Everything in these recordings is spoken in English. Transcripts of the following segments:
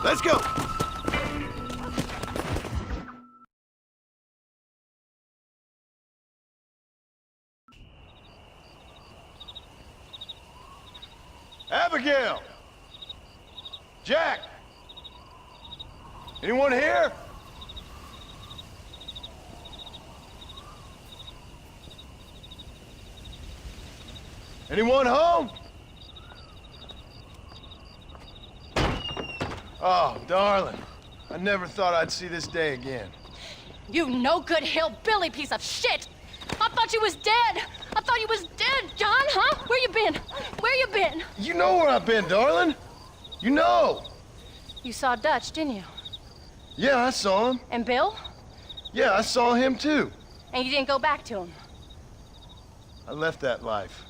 Let's go! Abigail! Jack! Anyone here? Anyone home? Oh, darling. I never thought I'd see this day again. You no-good hillbilly piece of shit! I thought you was dead! I thought you was dead, John, huh? Where you been? Where you been? You know where I've been, darling. You know. You saw Dutch, didn't you? Yeah, I saw him. And Bill? Yeah, I saw him too. And you didn't go back to him? I left that life.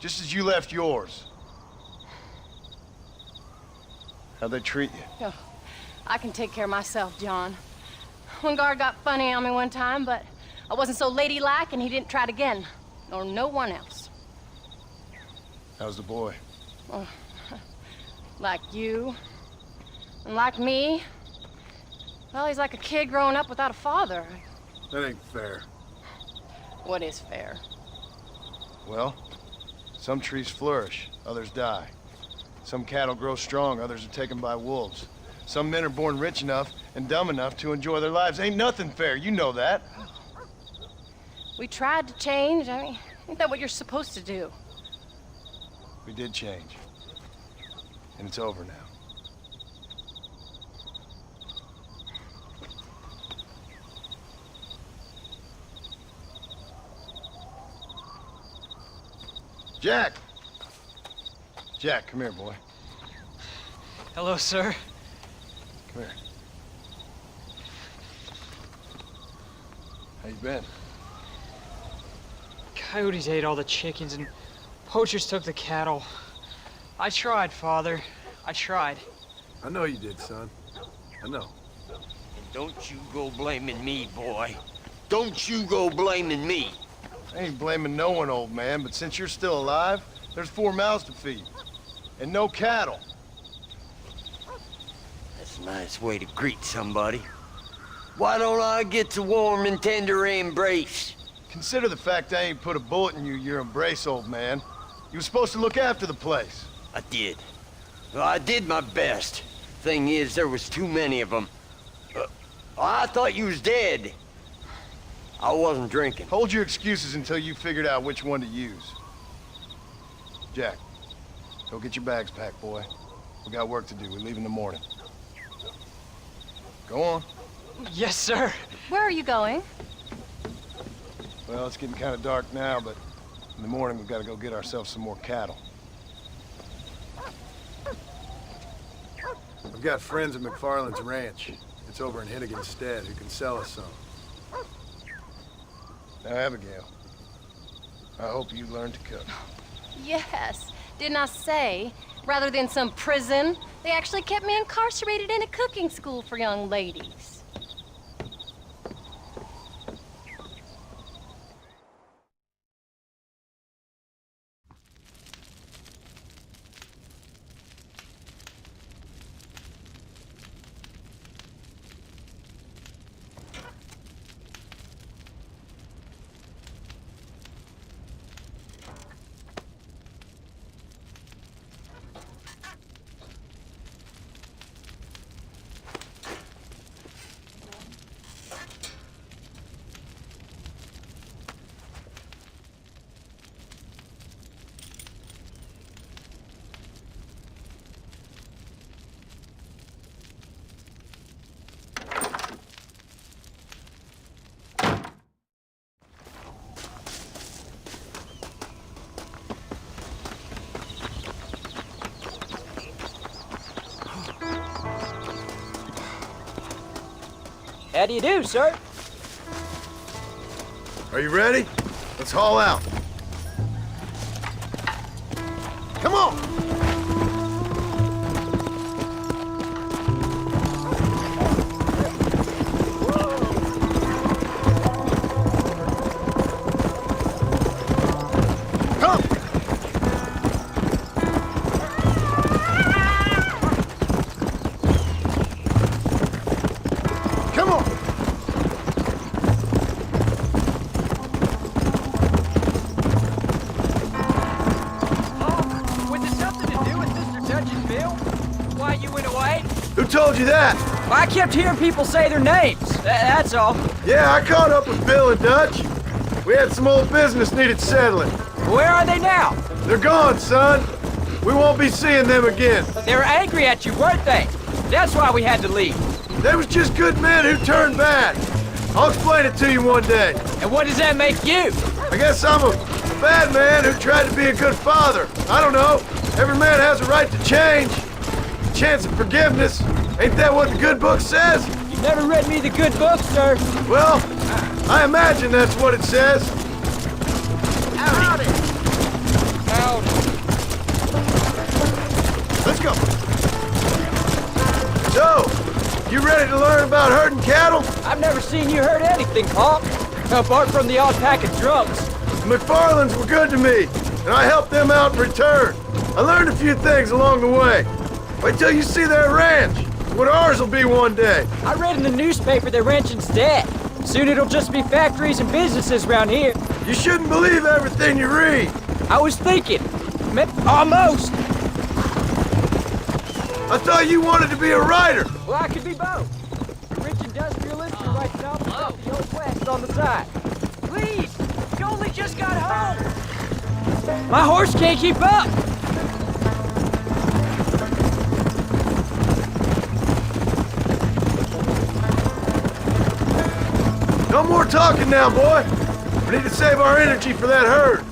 Just as you left yours. How'd they treat you? Oh, I can take care of myself, John. One guard got funny on me one time, but I wasn't so ladylike and he didn't try it again. Nor no one else. How's the boy? Oh, like you. And like me. Well, he's like a kid growing up without a father. That ain't fair. What is fair? Well, some trees flourish, others die. Some cattle grow strong, others are taken by wolves. Some men are born rich enough and dumb enough to enjoy their lives. Ain't nothing fair, you know that. We tried to change. I mean, ain't that what you're supposed to do? We did change. And it's over now. Jack! Jack, come here, boy. Hello, sir. Come here. How you been? Coyotes ate all the chickens and poachers took the cattle. I tried, Father. I tried. I know you did, son. I know. And don't you go blaming me, boy. Don't you go blaming me. I ain't blaming no one, old man, but since you're still alive, there's 4 mouths to feed. And no cattle. That's a nice way to greet somebody. Why don't I get the warm and tender embrace? Consider the fact I ain't put a bullet in your embrace, old man. You were supposed to look after the place. I did. Well, I did my best. Thing is, there was too many of them. I thought you was dead. I wasn't drinking. Hold your excuses until you figured out which one to use. Jack, go get your bags packed, boy. We got work to do. We leave in the morning. Go on. Yes, sir. Where are you going? Well, it's getting kind of dark now, but in the morning we've got to go get ourselves some more cattle. I've got friends at McFarland's ranch. It's over in Hennigan's stead who can sell us some. Now, Abigail, I hope you learn to cook. Yes. Didn't I say, rather than some prison, they actually kept me incarcerated in a cooking school for young ladies. How do you do, sir? Are you ready? Let's haul out. Come on! Come! why you went away? Who told you that? I kept hearing people say their names. That's all. Yeah, I caught up with Bill and Dutch. We had some old business needed settling. Where are they now? They're gone, son. We won't be seeing them again. They were angry at you, weren't they? That's why we had to leave. They was just good men who turned bad. I'll explain it to you one day. And what does that make you? I guess I'm a bad man who tried to be a good father. I don't know. Every man has a right to change. A chance of forgiveness. Ain't that what the good book says? You never read me the good book, sir. Well, I imagine that's what it says. Howdy. Howdy. Let's go. So, you ready to learn about herding cattle? I've never seen you hurt anything, Paul. Apart from the odd pack of drums. The McFarlands were good to me, and I helped them out in return. I learned a few things along the way. Wait till you see their ranch. What ours will be one day. I read in the newspaper their ranching's dead. Soon it'll just be factories and businesses around here. You shouldn't believe everything you read. I was thinking. Almost. I thought you wanted to be a writer. Well, I could be both. A rich industrialist who writes novels about the Old West on the side. Please, you only just got home. My horse can't keep up. No more talking now, boy. We need to save our energy for that herd.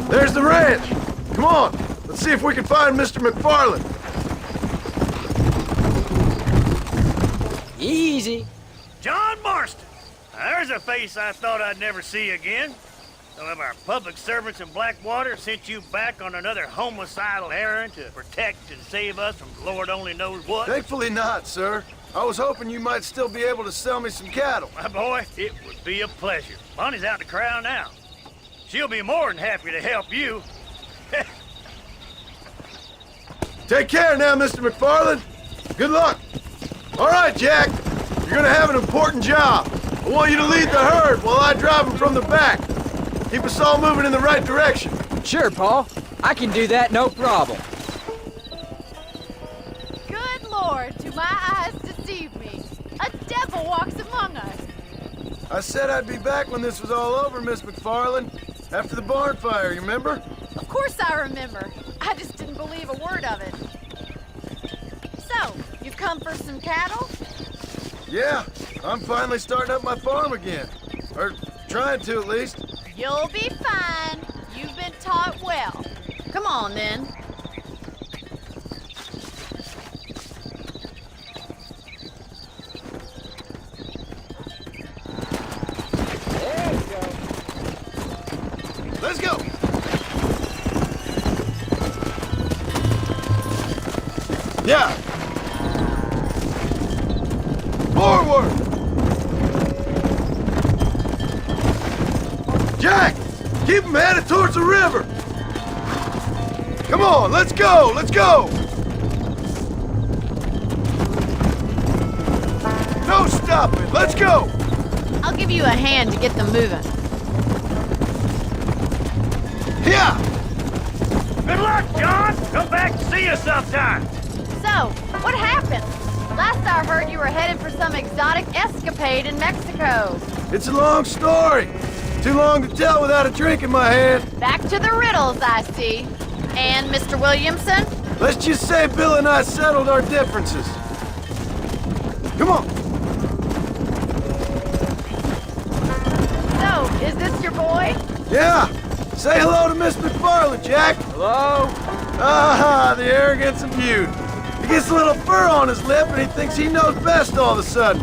There's the ranch. Come on, let's see if we can find Mr. McFarland. Easy. John Marston. Now, there's a face I thought I'd never see again. Some of our public servants in Blackwater sent you back on another homicidal errand to protect and save us from Lord only knows what. Thankfully not, sir. I was hoping you might still be able to sell me some cattle. My boy, it would be a pleasure. Bonnie's out in the crowd now. She'll be more than happy to help you. Take care now, Mr. McFarland. Good luck. All right, Jack. You're gonna have an important job. I want you to lead the herd while I drive them from the back. Keep us all moving in the right direction. Sure, Paul. I can do that, no problem. Good Lord, do my eyes deceive me? A devil walks among us. I said I'd be back when this was all over, Miss McFarland. After the barn fire, you remember? Of course I remember. I just didn't believe a word of it. So, you've come for some cattle? Yeah, I'm finally starting up my farm again. Or trying to, at least. You'll be fine. You've been taught well. Come on, then. There you go. Let's go! Yeah! Forward! Jack! Keep them headed towards the river! Come on, let's go! Let's go! No stopping! Let's go! I'll give you a hand to get them moving. Yeah! Good luck, John! Come back and see us sometime! So, what happened? Last I heard you were headed for some exotic escapade in Mexico. It's a long story. Too long to tell without a drink in my hand. Back to the riddles, I see. And Mr. Williamson? Let's just say Bill and I settled our differences. Come on. So, is this your boy? Yeah. Say hello to Miss McFarland, Jack. Hello? Ah, the arrogance of youth. He gets a little fur on his lip and he thinks he knows best all of a sudden.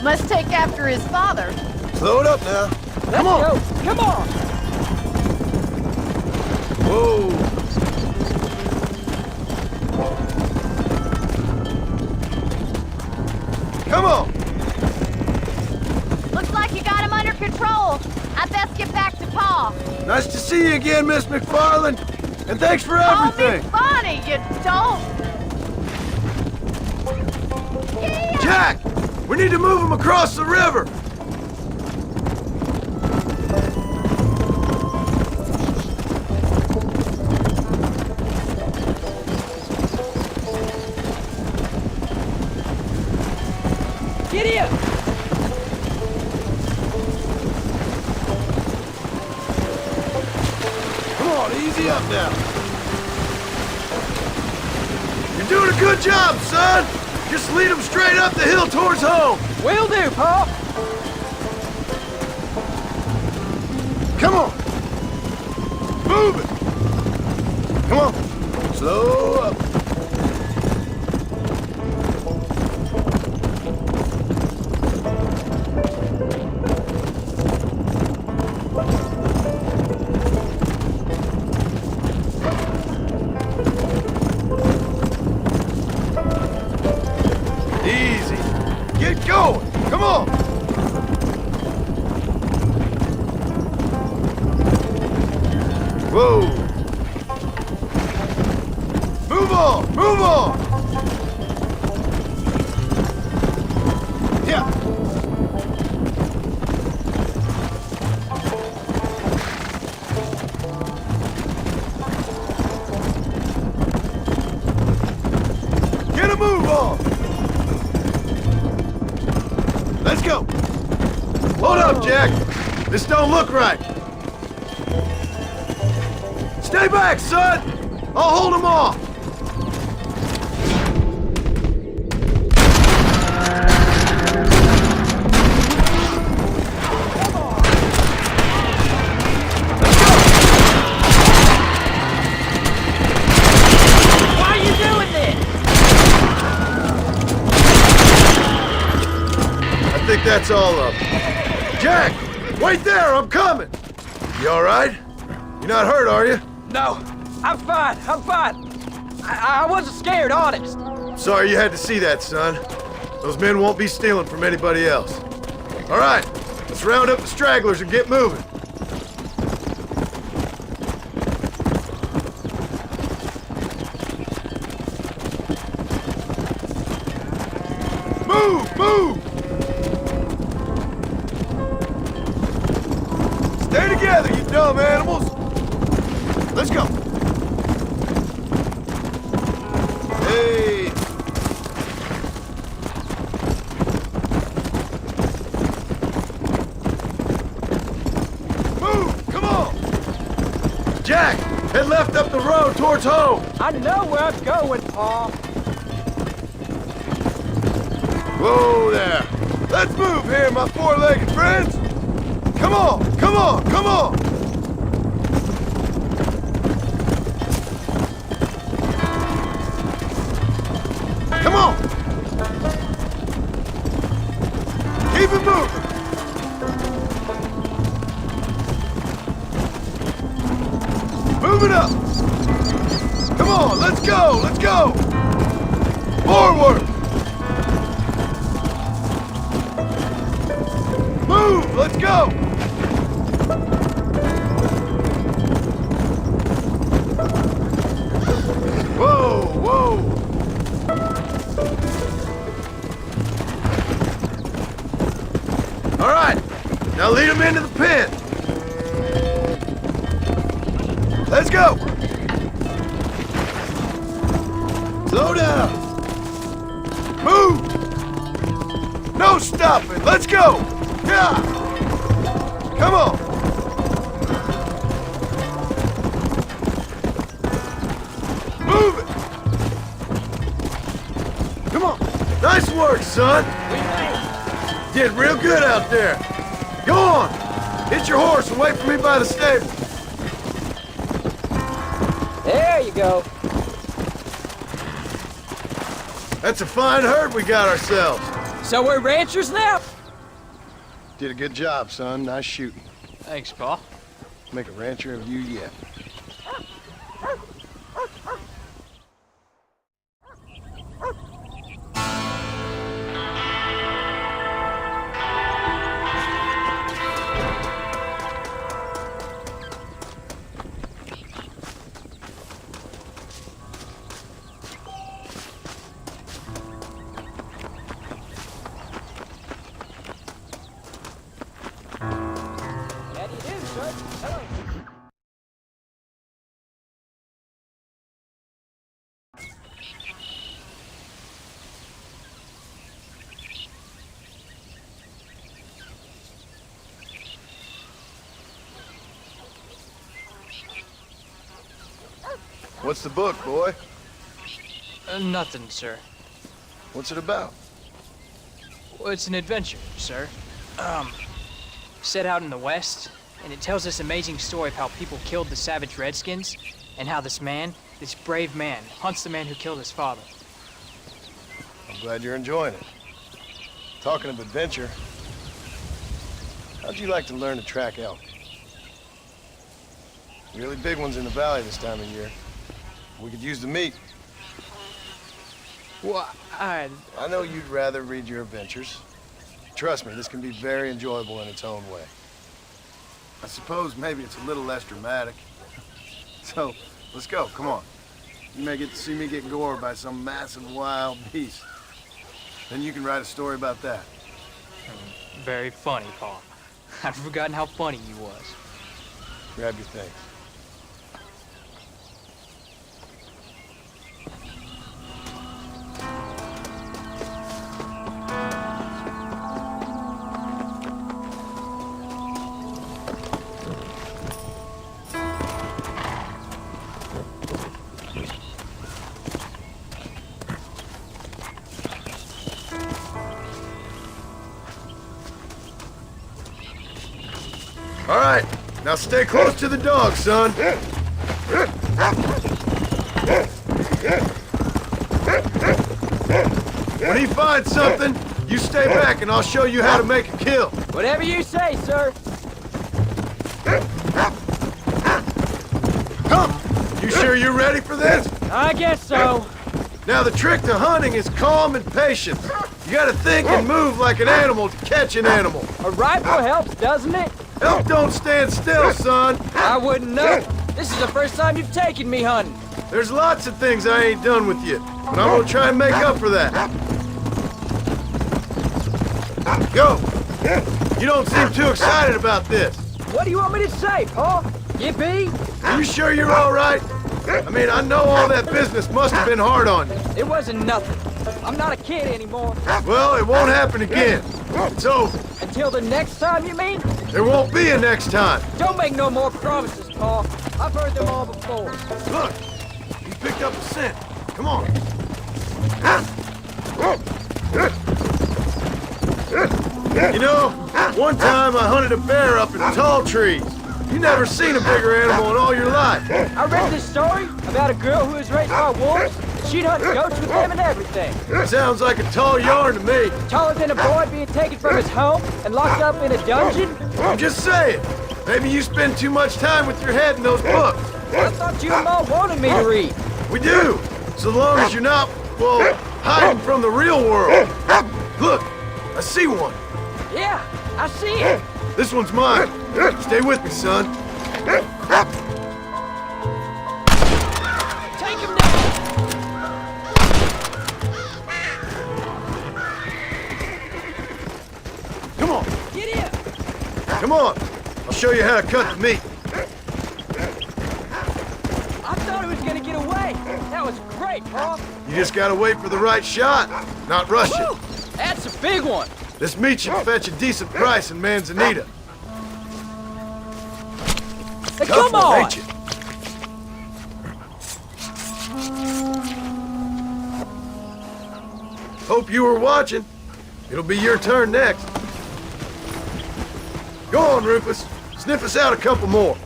Must take after his father. Slow it up now. Come on. Go. Come on. Whoa. Come on. Looks like you got him under control. I'd best get back to Pa. Nice to see you again, Miss McFarland. And thanks for Call everything. me Bonnie, you don't. Yeah. Jack, we need to move him across the river. on, easy up now. You're doing a good job, son. Just lead them straight up the hill towards home. Will do, Pa. Come on. Move it. Come on. Slow up. Easy. Get going. Come on. Whoa. Move on. Move on. Yeah. Get a move on. Let's go. Hold up, Jack. This don't look right. Stay back, son. I'll hold him off. Why are you doing this? I think that's all of them. Jack, wait there. I'm coming. You all right? You're not hurt, are you? No, I'm fine. I'm fine. I wasn't scared, honest. Sorry you had to see that, son. Those men won't be stealing from anybody else. All right, let's round up the stragglers and get moving. Move! Move! Stay together, you dumb animals! Let's go! Hey! Move! Come on! Jack, head left up the road towards home! I know where I'm going, Pa. Whoa there! Let's move here, my four-legged friends! Come on! Come on! Come on! Come on! Keep it moving! Move it up! Come on, let's go! Let's go! Forward! Move! Let's go! Whoa! Whoa! All right, now lead them into the pen. Let's go. Slow down. Move. No stopping. Let's go. Yeah. Come on. Move it. Come on. Nice work, son. Did real good out there. Go on. Hit your horse and wait for me by the stable. There you go. That's a fine herd we got ourselves. So we're ranchers now? Did a good job, son. Nice shooting. Thanks, Pa. Make a rancher of you yet. What's the book, boy? Nothing, sir. What's it about? Well, it's an adventure, sir. Set out in the West, and it tells this amazing story of how people killed the savage Redskins, and how this man, this brave man, hunts the man who killed his father. I'm glad you're enjoying it. Talking of adventure, how'd you like to learn to track elk? Really big ones in the valley this time of year. We could use the meat. Well, I know you'd rather read your adventures. Trust me, this can be very enjoyable in its own way. I suppose maybe it's a little less dramatic. So, let's go, come on. You may get to see me get gored by some massive wild beast. Then you can write a story about that. very funny, Paul. I'd forgotten how funny you was. Grab your things. All right, now stay close to the dog, son. When he finds something, you stay back and I'll show you how to make a kill. Whatever you say, sir. Come! You sure you're ready for this? I guess so. Now the trick to hunting is calm and patience. You gotta think and move like an animal to catch an animal. A rifle helps, doesn't it? Elk don't stand still, son. I wouldn't know. This is the first time you've taken me hunting. There's lots of things I ain't done with you, but I'm gonna try and make up for that. Go! You don't seem too excited about this. What do you want me to say, Paul? Yippee? Are you sure you're all right? I mean, I know all that business must have been hard on you. It wasn't nothing. I'm not a kid anymore. Well, it won't happen again. It's over. Until the next time, you mean? There won't be a next time. Don't make no more promises, Paul. I've heard them all before. Look, he picked up a scent. Come on. You know, one time I hunted a bear up in tall trees. You never seen a bigger animal in all your life. I read this story about a girl who was raised by wolves, and she'd hunt goats with them and everything. Sounds like a tall yarn to me. Taller than a boy being taken from his home and locked up in a dungeon? I'm just saying. Maybe you spend too much time with your head in those books. I thought you all wanted me to read. We do, so long as you're not, well, hiding from the real world. Look, I see one. Yeah, I see it. This one's mine. Stay with me, son. Take him down. Come on, Get in. come on. I'll show you how to cut the meat. I thought he was gonna get away. That was great, Paul. You just gotta wait for the right shot, not rush Woo! it. That's a big one. This meat should fetch a decent price in Manzanita. Now, Tough come one, on. ain't you? Hope you were watching. It'll be your turn next. Go on, Rufus. Sniff us out a couple more.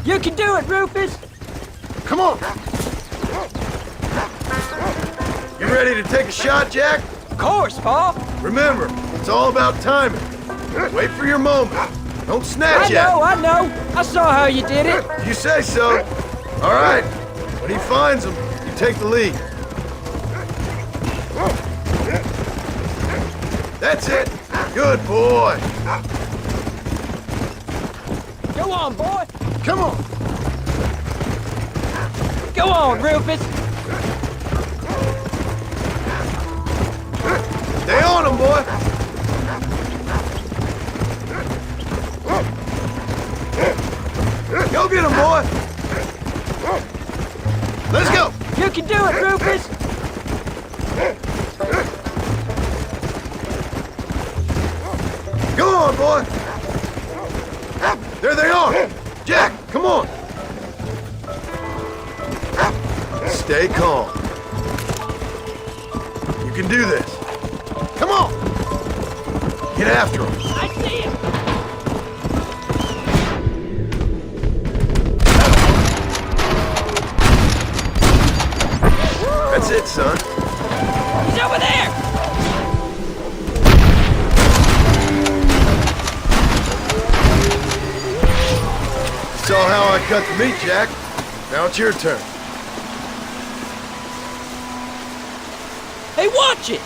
You can do it, Rufus. Come on. You ready to take a shot, Jack? Of course, Paul. Remember, it's all about timing. Wait for your moment. Don't snatch at I know. I saw how you did it. it. You say so. All right. When he finds them, you take the lead. That's it. Good boy. Go on, boy. Come on. Go on, Rufus. Stay on him, boy. Go get him, boy. Let's go. You can do it, Rufus. Go on, boy. There they are. Jack, come on. Stay calm. You can do this. Come on! Get after him. I see him! That's it, son. He's over there! You saw how I cut the meat, Jack. Now it's your turn. Hey, watch it!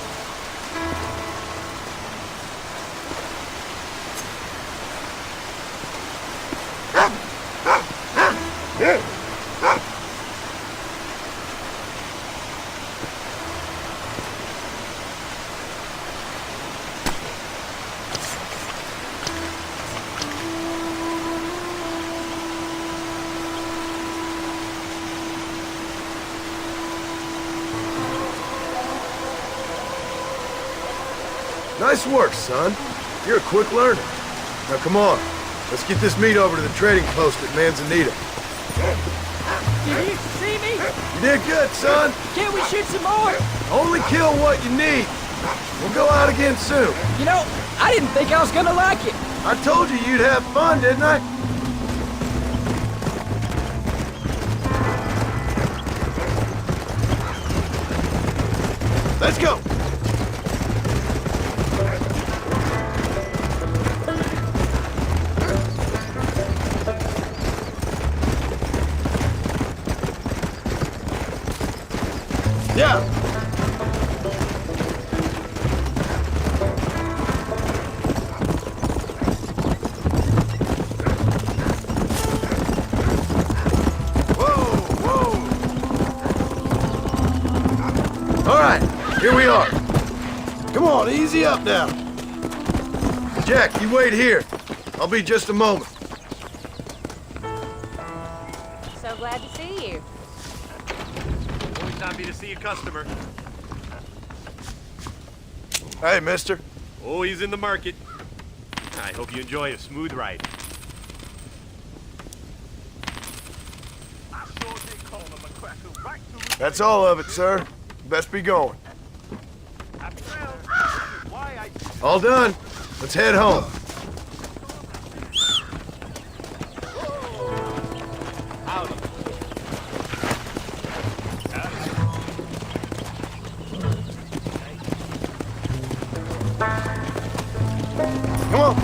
Nice work, son. You're a quick learner. Now come on. Let's get this meat over to the trading post at Manzanita. Did you see me? You did good, son. Can't we shoot some more? Only kill what you need. We'll go out again soon. You know, I didn't think I was gonna like it. I told you you'd have fun, didn't I? Let's go. Yeah. All right, here we are. Come on, easy up now. Jack, you wait here. I'll be just a moment. So glad to see you. Always happy to see a customer. Hey, mister. Oh, he's in the market. I hope you enjoy a smooth ride. That's all of it, sir. Best be going. All done. Let's head home. Come on.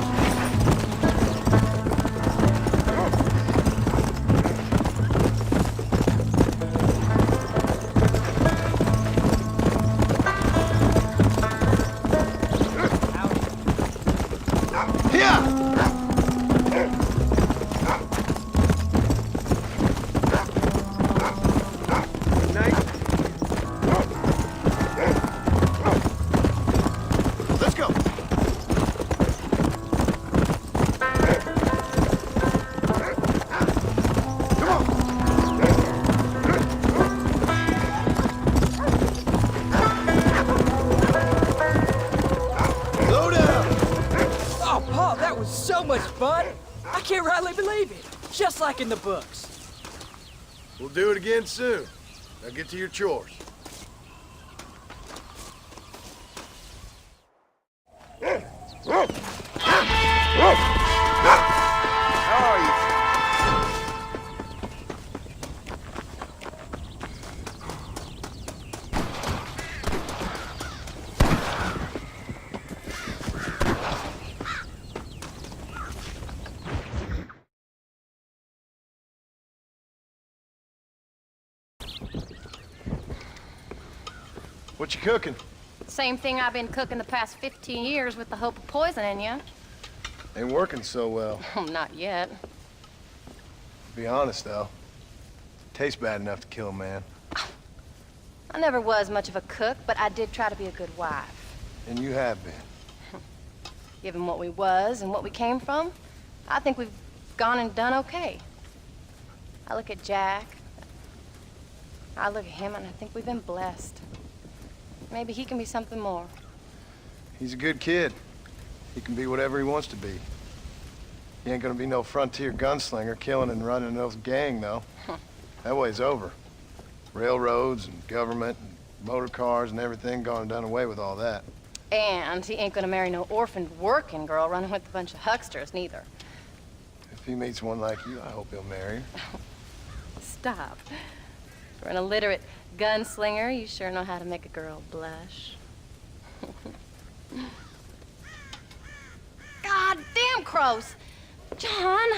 Let's go. Slow down. Oh, Paul, that was so much fun! I can't rightly believe it. Just like in the books. We'll do it again soon. Now get to your chores. How are you? What you cooking? Same thing I've been cooking the past 15 years with the hope of poisoning you. Ain't working so well. Not yet. Be honest, though. Tastes bad enough to kill a man. I never was much of a cook, but I did try to be a good wife. And you have been. Given what we was and what we came from, I think we've gone and done okay. I look at Jack. I look at him and I think we've been blessed. Maybe he can be something more. He's a good kid. He can be whatever he wants to be. He ain't gonna be no frontier gunslinger killing and running those gang, though. That way's over. Railroads and government and motor cars and everything gone and done away with all that. And he ain't gonna marry no orphaned working girl running with a bunch of hucksters, neither. If he meets one like you, I hope he'll marry her. Stop. For an illiterate gunslinger, you sure know how to make a girl blush. God damn crows! John!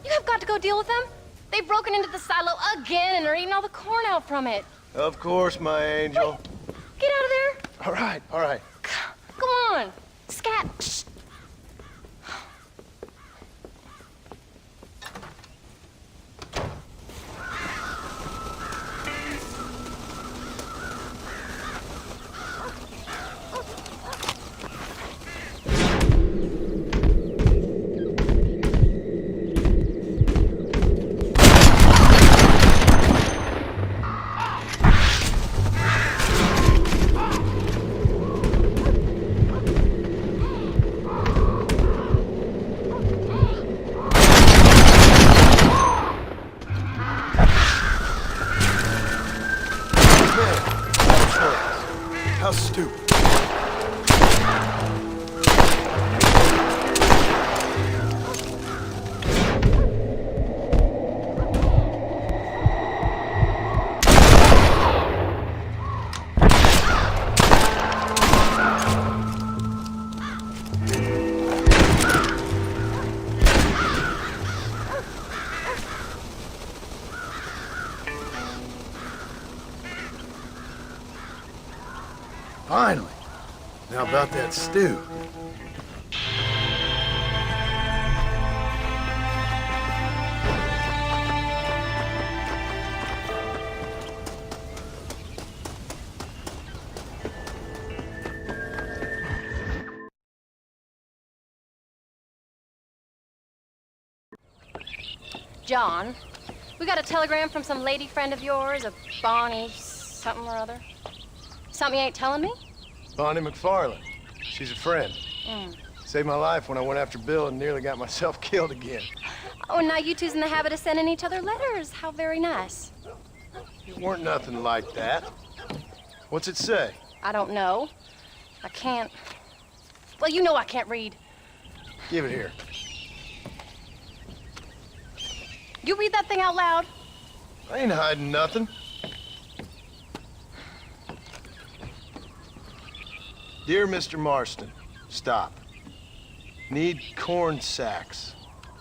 You have got to go deal with them. They've broken into the silo again and are eating all the corn out from it. Of course, my angel. Wait, get out of there. All right, all right. Go on. Scat. Shh. How stupid. Finally. Now about that stew. John, we got a telegram from some lady friend of yours, a Bonnie something or other. Something you ain't telling me? Bonnie McFarland. She's a friend. Mm. Saved my life when I went after Bill and nearly got myself killed again. Oh, and now you two's in the habit of sending each other letters. How very nice. It weren't nothing like that. What's it say? I don't know. I can't... Well, you know I can't read. Give it here. You read that thing out loud? I ain't hiding nothing. Dear Mr. Marston, stop. Need corn sacks.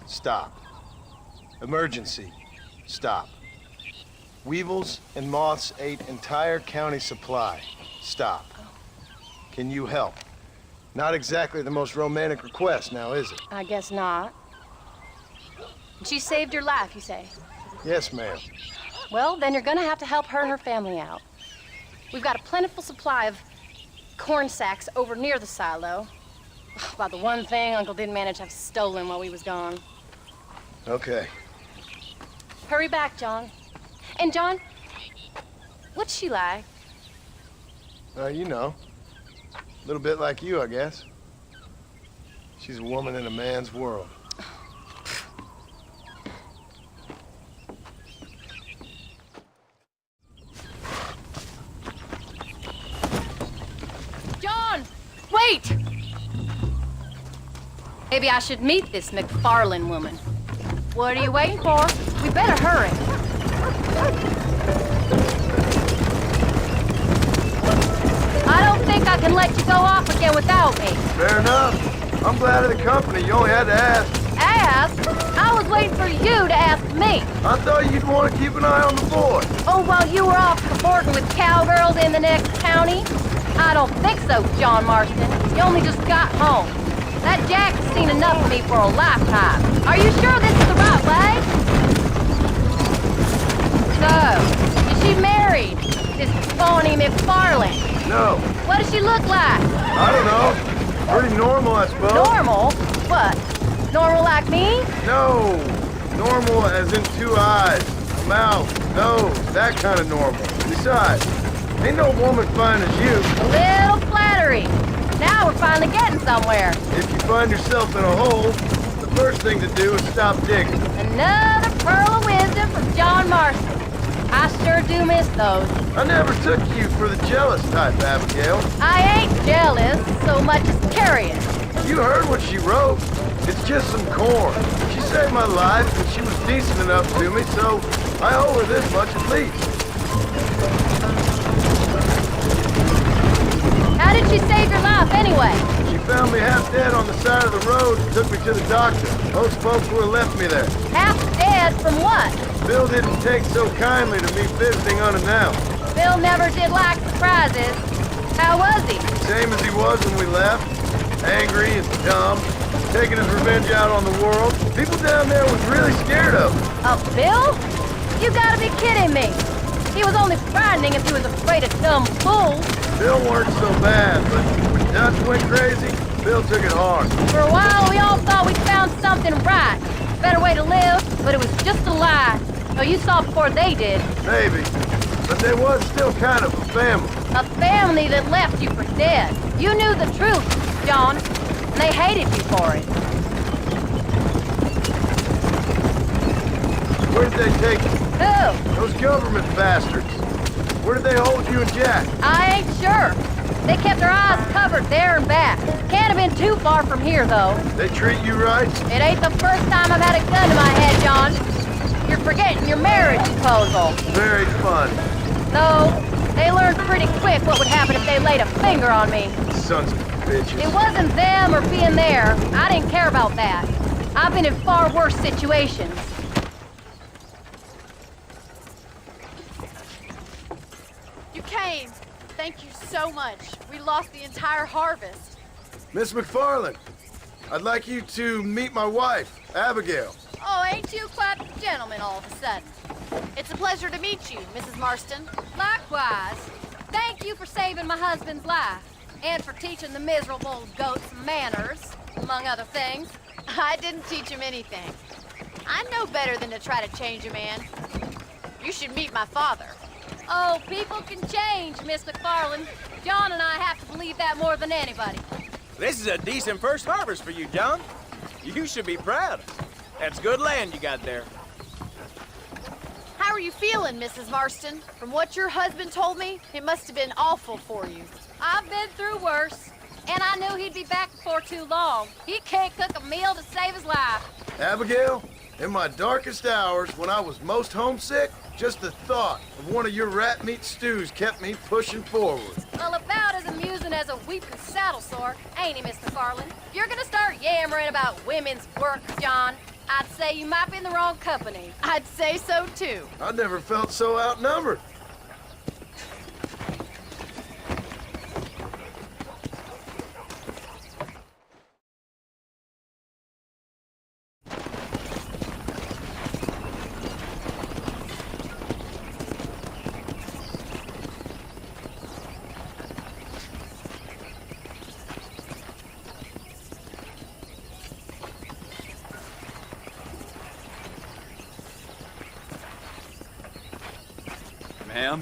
Stop. Emergency. Stop. Weevils and moths ate entire county supply. Stop. Can you help? Not exactly the most romantic request now, is it? I guess not. She saved your life, you say? Yes, ma'am. Well, then you're gonna have to help her and her family out. We've got a plentiful supply of corn sacks over near the silo. About the one thing Uncle didn't manage to have stolen while we was gone. Okay. Hurry back, John. And John, what's she like? You know. A little bit like you, I guess. She's a woman in a man's world. John, wait! Maybe I should meet this McFarland woman. What are you waiting for? We better hurry. I don't think I can let you go off again without me. Fair enough. I'm glad of the company. You only had to ask. Ask? I was waiting for you to ask me. I thought you'd want to keep an eye on the boy. Oh, while you were off cavorting with cowgirls in the next county? I don't think so, John Marston. You only just got home. That Jack has seen enough of me for a lifetime. Are you sure this is the right way? So, is she married? This Bonnie McFarland? No. What does she look like? I don't know. Pretty normal, I suppose. Normal? What? Normal like me? No. Normal as in 2 eyes, a mouth, nose, that kind of normal. Besides, ain't no woman fine as you. A little flattery. Now we're finally getting somewhere. If you find yourself in a hole, the first thing to do is stop digging. Another pearl of wisdom from John Marston. I sure do miss those. I never took you for the jealous type, Abigail. I ain't jealous so much as curious. You heard what she wrote. It's just some corn. She saved my life, and she was decent enough to me, so I owe her this much at least. How did she save your life anyway? She found me half dead on the side of the road and took me to the doctor. Most folks would have left me there. Half dead from what? Bill didn't take so kindly to me visiting unannounced. Bill never did like surprises. How was he? Same as he was when we left. Angry and dumb. Taking his revenge out on the world. People down there was really scared of him. Bill? You gotta be kidding me. He was only frightening if he was afraid of dumb fools. Bill weren't so bad, but when Dutch went crazy, Bill took it hard. For a while, we all thought we'd found something right. Better way to live, but it was just a lie. Oh, you saw before they did. Maybe. But they was still kind of a family. A family that left you for dead. You knew the truth, John, and they hated you for it. Where did they take you? Who? Those government bastards. Where did they hold you and Jack? I ain't sure. They kept their eyes covered there and back. Can't have been too far from here, though. They treat you right? It ain't the first time I've had a gun to my head, John. You're forgetting your marriage proposal. Very fun. No, they learned pretty quick what would happen if they laid a finger on me. Sons of bitches. It wasn't them or being there. I didn't care about that. I've been in far worse situations. You came. Thank you so much. We lost the entire harvest. Miss McFarland, I'd like you to meet my wife, Abigail. Oh, ain't you quite a gentleman all of a sudden? It's a pleasure to meet you, Mrs. Marston. Likewise. Thank you for saving my husband's life. And for teaching the miserable goats manners, among other things. I didn't teach him anything. I know better than to try to change a man. You should meet my father. Oh, people can change, Miss McFarland. John and I have to believe that more than anybody. This is a decent first harvest for you, John. You should be proud. That's good land you got there. How are you feeling, Mrs. Marston? From what your husband told me, it must have been awful for you. I've been through worse, and I knew he'd be back before too long. He can't cook a meal to save his life. Abigail, in my darkest hours, when I was most homesick, just the thought of one of your rat meat stews kept me pushing forward. Well, about as amusing as a weeping saddle sore, ain't he, Miss McFarland? If you're gonna start yammering about women's work, John, I'd say you might be in the wrong company. I'd say so, too. I never felt so outnumbered. Ma'am?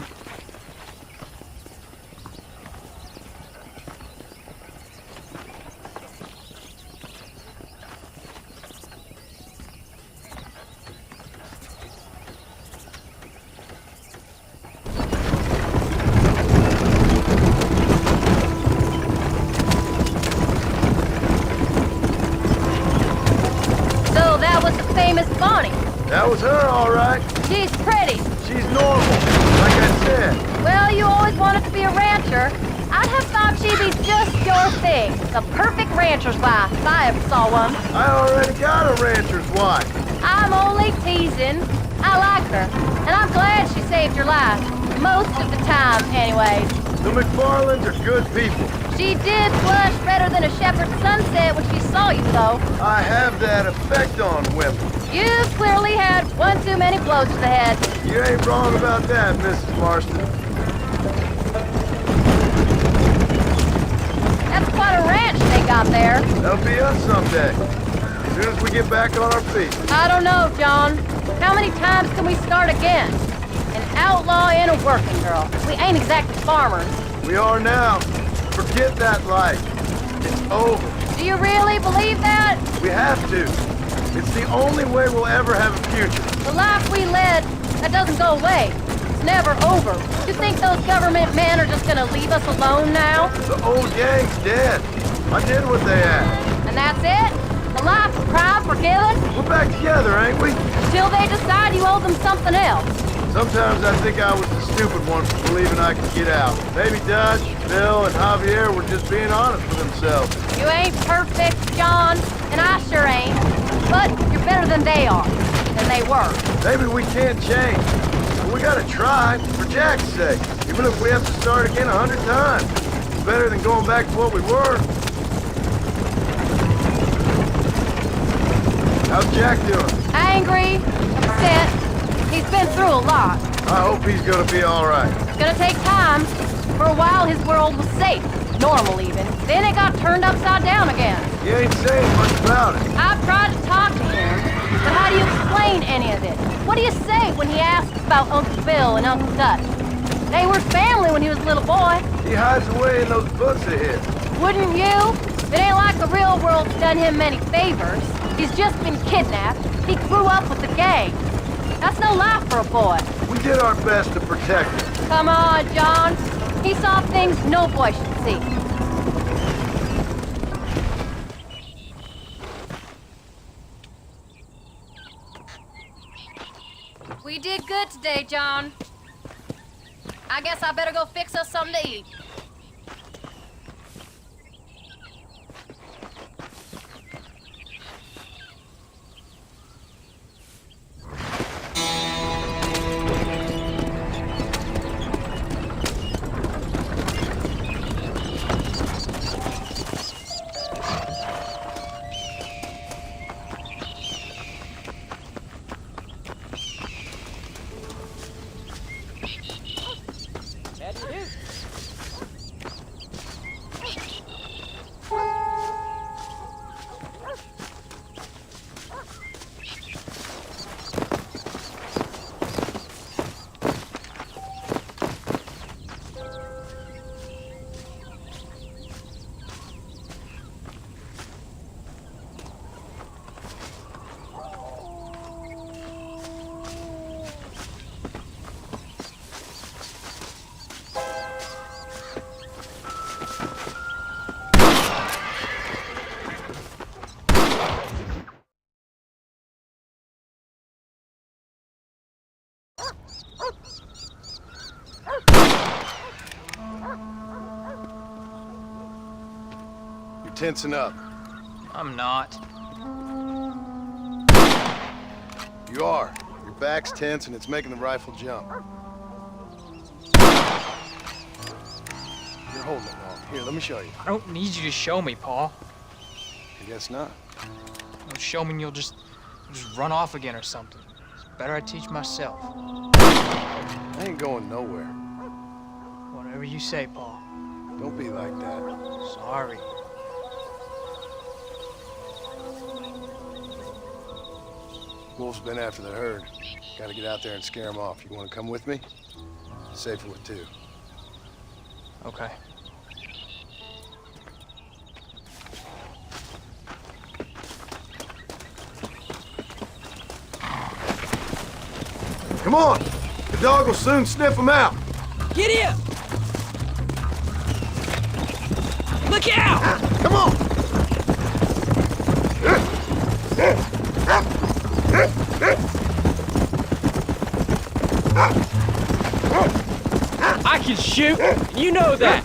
So that was the famous Bonnie. That was her, all right. She's pretty. She's normal, like I said. Well, you always wanted to be a rancher. I'd have thought she'd be just your thing. The perfect rancher's wife, if I ever saw one. I already got a rancher's wife. I'm only teasing. I like her, and I'm glad she saved your life. Most of the time, anyways. The McFarlands are good people. She did blush better than a shepherd's sunset when she saw you, though. I have that effect on women. You've clearly had one too many blows to the head. You ain't wrong about that, Mrs. Marston. That's quite a ranch they got there. That'll be us someday. As soon as we get back on our feet. I don't know, John. How many times can we start again? An outlaw and a working girl. We ain't exactly farmers. We are now. Forget that life. It's over. Do you really believe that? We have to. It's the only way we'll ever have a future. The life we led, that doesn't go away. it's never over. You think those government men are just gonna leave us alone now? The old gang's dead. I did what they asked. And that's it? A life of crime forgiven? We're back together, ain't we? Till they decide you owe them something else. Sometimes I think I was the stupid one for believing I could get out. Maybe Dutch, Bill, and Javier were just being honest with themselves. You ain't perfect, John, and I sure ain't. But you're better than they are, than they were. Maybe we can't change. But we gotta try, for Jack's sake. Even if we have to start again 100 times. It's better than going back to what we were. How's Jack doing? Angry, upset. He's been through a lot. I hope he's gonna be all right. It's gonna take time. For a while, his world was safe. Normal, even. Then it got turned upside down again. You ain't saying much about it. I've tried to talk to him, but how do you explain any of it? What do you say when he asks about Uncle Bill and Uncle Dutch? They were family when he was a little boy. He hides away in those books of his. Wouldn't you? It ain't like the real world's done him many favors. He's just been kidnapped. He grew up with the gang. That's no life for a boy. We did our best to protect him. Come on, John. He saw things no boy should see. We did good today, John. I guess I better go fix us something to eat. You're tensing up. I'm not. You are. Your back's tense and it's making the rifle jump. You're holding it wrong. Here, let me show you. I don't need you to show me, Paul. I guess not. You'll show me and you'll just run off again or something. It's better I teach myself. I ain't going nowhere. Whatever you say, Paul. Don't be like that. Sorry. Wolf's been after the herd. Gotta get out there and scare him off. You wanna come with me? Safer with two. Okay. Come on! The dog will soon sniff him out. Get him! Look out! Come on! I can shoot, and you know that.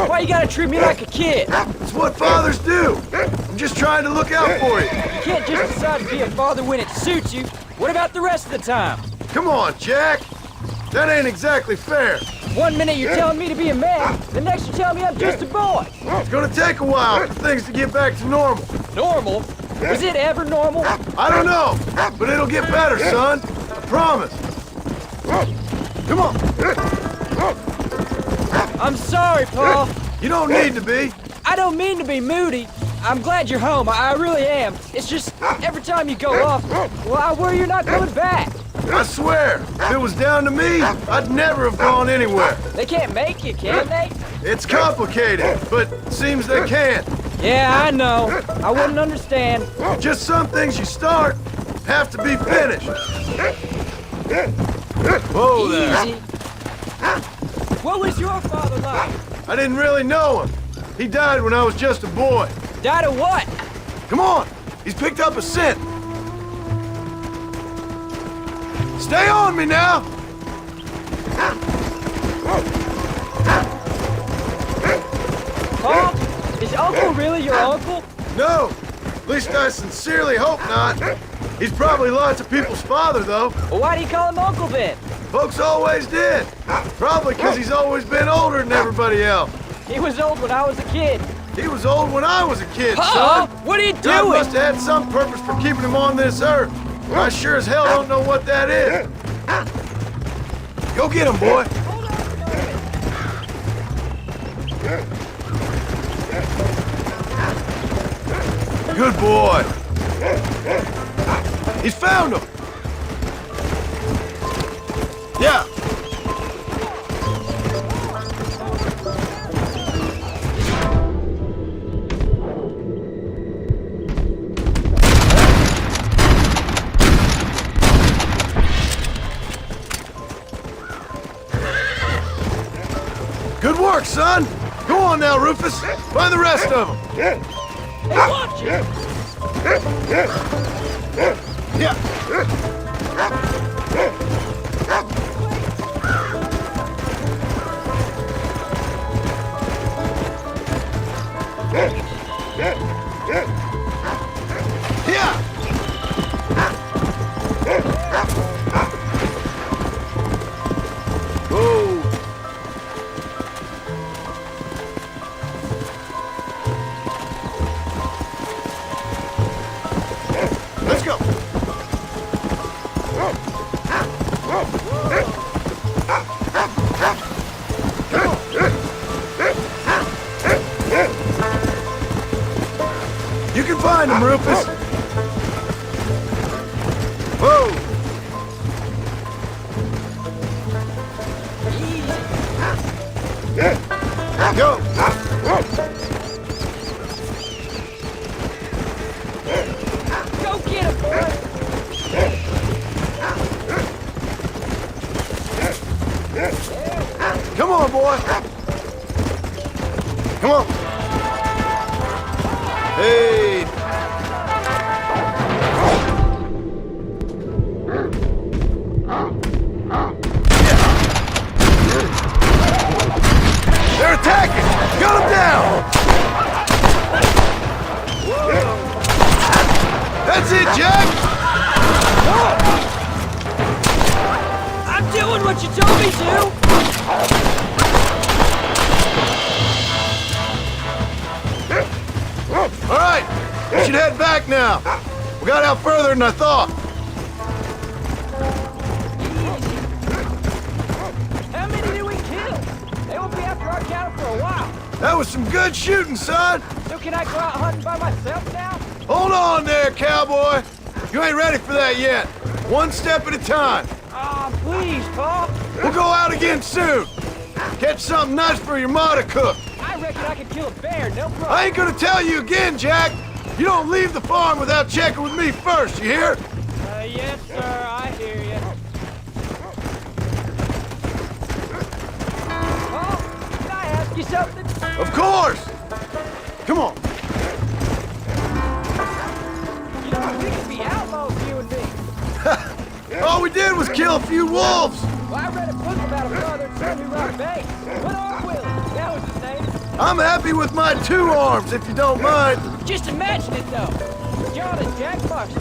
Why you gotta treat me like a kid? It's what fathers do. I'm just trying to look out for you. You can't just decide to be a father when it suits you. What about the rest of the time? Come on, Jack. That ain't exactly fair. One minute you're telling me to be a man, the next you're telling me I'm just a boy. It's gonna take a while for things to get back to normal. Normal? Was it ever normal? I don't know, but it'll get better, son. I promise. Come on. I'm sorry, Paul. You don't need to be. I don't mean to be moody. I'm glad you're home. I really am. It's just, every time you go off, well, I worry you're not coming back. I swear, if it was down to me, I'd never have gone anywhere. They can't make you, can they? It's complicated, but it seems they can. Yeah, I know. I wouldn't understand. Just some things you start have to be finished. Whoa there. Easy. What was your father like? I didn't really know him. He died when I was just a boy. Died of what? Come on, he's picked up a scent. Stay on me now! Paul, is Uncle really your uncle? No, at least I sincerely hope not. He's probably lots of people's father, though. Well, why do you call him Uncle then? Folks always did. Probably because he's always been older than everybody else. He was old when I was a kid. He was old when I was a kid, Huh? son. What are you God doing? must have had some purpose for keeping him on this earth. I sure as hell don't know what that is. Go get him, boy. Good boy. He's found him. Yeah. Good work, son. Go on now, Rufus. Find the rest of them. Hey, watch it! Yeah. Yeah. Whoa. Let's go. You can find him, Rufus. Whoa. Go. Go get him, boy! Come on, boy. Come on. Hey. They're attacking. Gun them down. That's it, Jack. I'm doing what you told me to! All right, we should head back now. We got out further than I thought. How many did we kill? They won't be after our cattle for a while. That was some good shooting, son. So can I go out hunting by myself now? Hold on there, cowboy. You ain't ready for that yet. One step at a time. Aw, please, Paul. We'll go out again soon. Catch something nice for your ma to cook. I reckon I could kill a bear, no problem. I ain't gonna tell you again, Jack. You don't leave the farm without checking with me first, you hear? Yes, sir, I hear you. Paul, can I ask you something? Of course. Come on. You know, we could be outlaws, you and me. All we did was kill a few wolves. Well, I read a book about a father and son who robbed banks. What Arm Willie? That was his name. I'm happy with my 2 arms, if you don't mind. Just imagine it, though. John and Jack Marshall,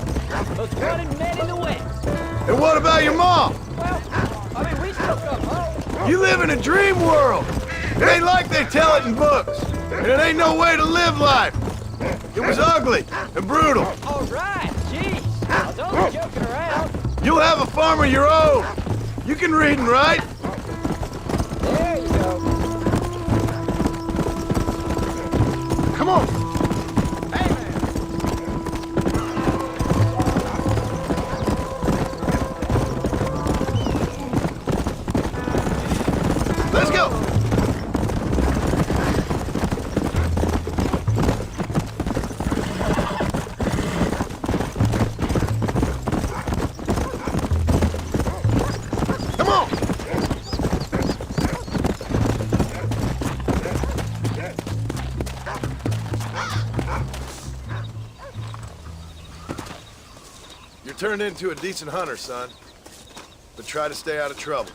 those wanted men in the West. And what about your mom? Well, I mean, we still come home. You live in a dream world. It ain't like they tell it in books. And it ain't no way to live life. It was ugly and brutal. All right, jeez. I was only joking around. You'll have a farm of your own. You can read and write. There you go. Come on. Hey, man. Let's go. Come on. turned into a decent hunter, son. But try to stay out of trouble.